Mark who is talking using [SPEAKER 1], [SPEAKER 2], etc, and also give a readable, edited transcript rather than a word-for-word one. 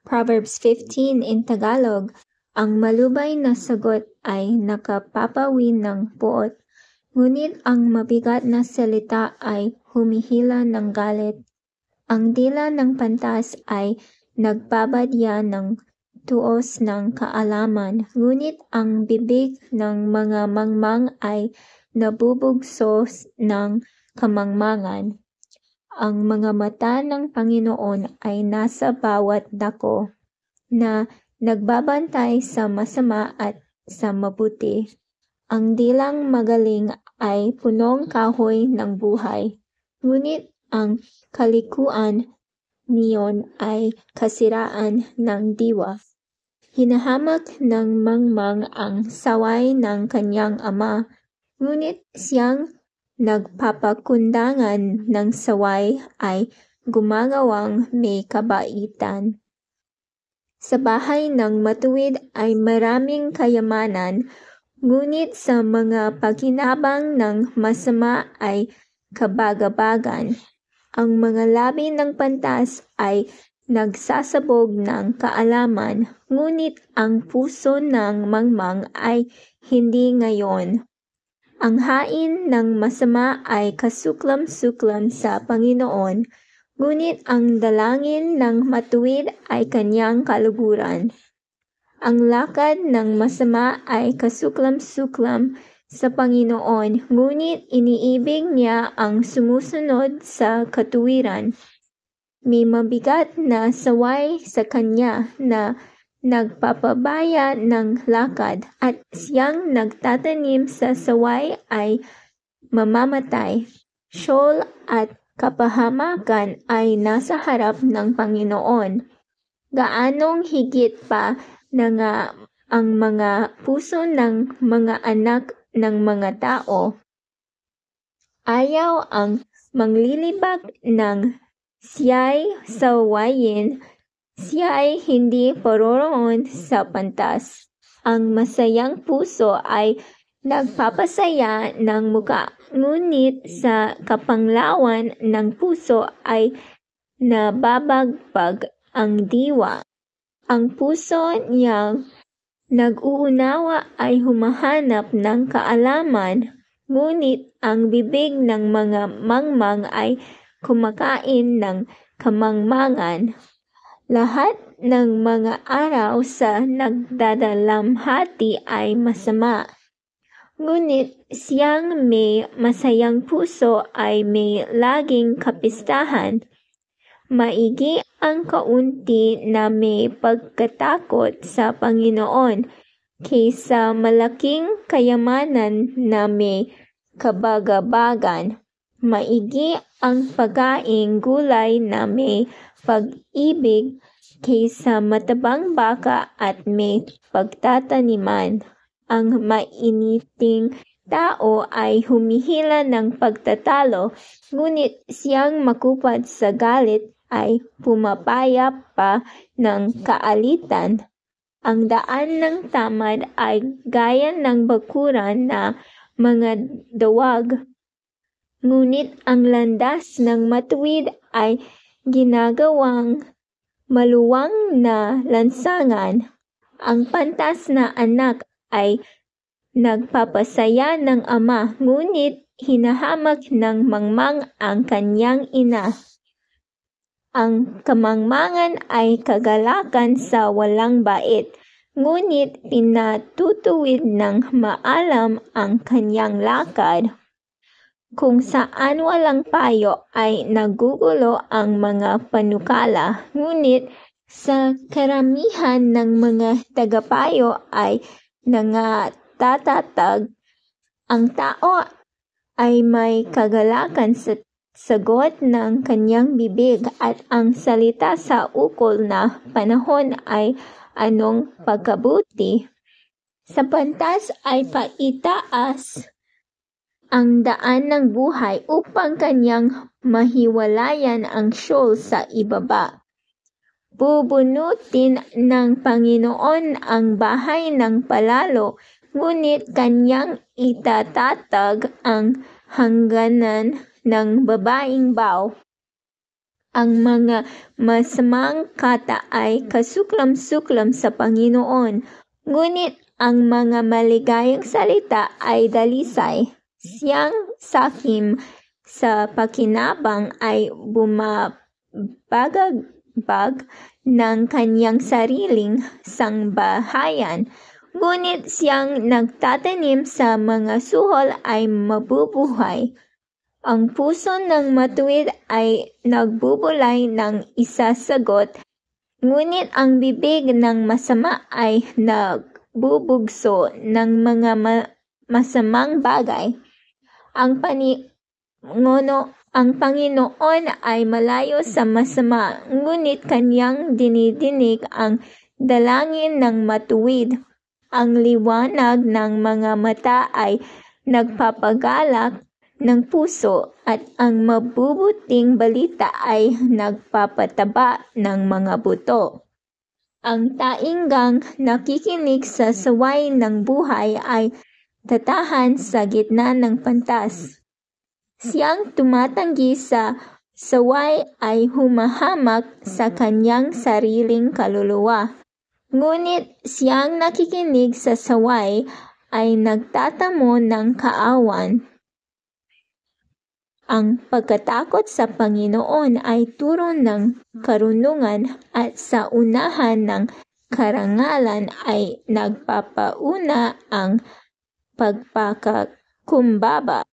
[SPEAKER 1] Proverbs 15 in Tagalog, ang malubay na sagot ay nakapapawin ng puot, ngunit ang mabigat na salita ay humihila ng galit. Ang dila ng pantas ay nagbabadya ng tuos ng kaalaman, ngunit ang bibig ng mga mangmang ay nabubugso ng kamangmangan. Ang mga mata ng Panginoon ay nasa bawat dako, na nagbabantay sa masama at sa mabuti. Ang dilang magaling ay punong kahoy ng buhay, ngunit ang kalikuan niyon ay kasiraan ng diwa. Hinahamak ng mangmang ang saway ng kanyang ama, ngunit siyang nagpapakundangan ng saway ay gumagawang may kabaitan. Sa bahay ng matuwid ay maraming kayamanan, ngunit sa mga pakinabang ng masama ay kabagabagan. Ang mga labi ng pantas ay nagsasabog ng kaalaman, ngunit ang puso ng mangmang ay hindi ngayon. Ang hain ng masama ay kasuklam-suklam sa Panginoon, ngunit ang dalangin ng matuwid ay kanyang kaluguran. Ang lakad ng masama ay kasuklam-suklam sa Panginoon, ngunit iniibig niya ang sumusunod sa katuwiran. May mabigat na saway sa kanya na nagpapabaya ng lakad, at siyang nagtatanim sa saway ay mamamatay. Siyol at kapahamakan ay nasa harap ng Panginoon. Gaanong higit pa na nga ang mga puso ng mga anak ng mga tao. Ayaw ang manglilibak ng siya'y sawayin, siya'y hindi paroroon sa pantas. Ang masayang puso ay nagpapasaya ng muka, ngunit sa kapanglawan ng puso ay nababagbag ang diwa. Ang puso niyang nag-uunawa ay humahanap ng kaalaman, ngunit ang bibig ng mga mangmang ay kumakain ng kamangmangan. Lahat ng mga araw sa nagdadalamhati ay masama, ngunit siyang may masayang puso ay may laging kapistahan. Maigi ang kaunti na may pagkatakot sa Panginoon kaysa malaking kayamanan na may kabagabagan. Maigi ang pagkaing gulay na may pag-ibig kaysa matabang baka at may pagtataniman. Ang mainiting tao ay humihila ng pagtatalo, ngunit siyang makupad sa galit ay pumapaya pa ng kaalitan. Ang daan ng tamad ay gaya ng bakuran na mga dawag, ngunit ang landas ng matuwid ay ginagawang maluwang na lansangan. Ang pantas na anak ay nagpapasaya ng ama, ngunit hinahamak ng mangmang ang kanyang ina. Ang kamangmangan ay kagalakan sa walang bait, ngunit pinatutuwid ng maalam ang kanyang lakad. Kung saan walang payo ay nagugulo ang mga panukala, ngunit sa karamihan ng mga tagapayo ay nangatatag. Ang tao ay may kagalakan sa sagot ng kanyang bibig, at ang salita sa ukol na panahon ay anong pagkabuti. Sa pantas ay paitaas ang daan ng buhay upang kanyang mahiwalayan ang siyol sa ibaba. Bubunutin ng Panginoon ang bahay ng palalo, ngunit kanyang itatatag ang hangganan ng babaeng baw. ang mga masamang kata ay kasuklam-suklam sa Panginoon, ngunit ang mga maligayang salita ay dalisay. Siyang sakim sa pakinabang ay bumabagagbag ng kanyang sariling sangbahayan, ngunit siyang nagtatanim sa mga suhol ay mabubuhay. Ang puso ng matuwid ay nagbubulay ng isasagot, ngunit ang bibig ng masama ay nagbubugso ng mga masamang bagay. Ang Panginoon ay malayo sa masama, ngunit kanyang dinidinig ang dalangin ng matuwid. Ang liwanag ng mga mata ay nagpapagalak ng puso, at ang mabubuting balita ay nagpapataba ng mga buto. Ang taingang nakikinig sa saway ng buhay ay tatahan sa gitna ng pantas. Siyang tumatanggi sa saway ay humahamak sa kanyang sariling kaluluwa. Ngunit siyang nakikinig sa saway ay nagtatamo ng kaawan. Ang pagkatakot sa Panginoon ay turo ng karunungan, at sa unahan ng karangalan ay nagpapauna ang pagpakakumbaba.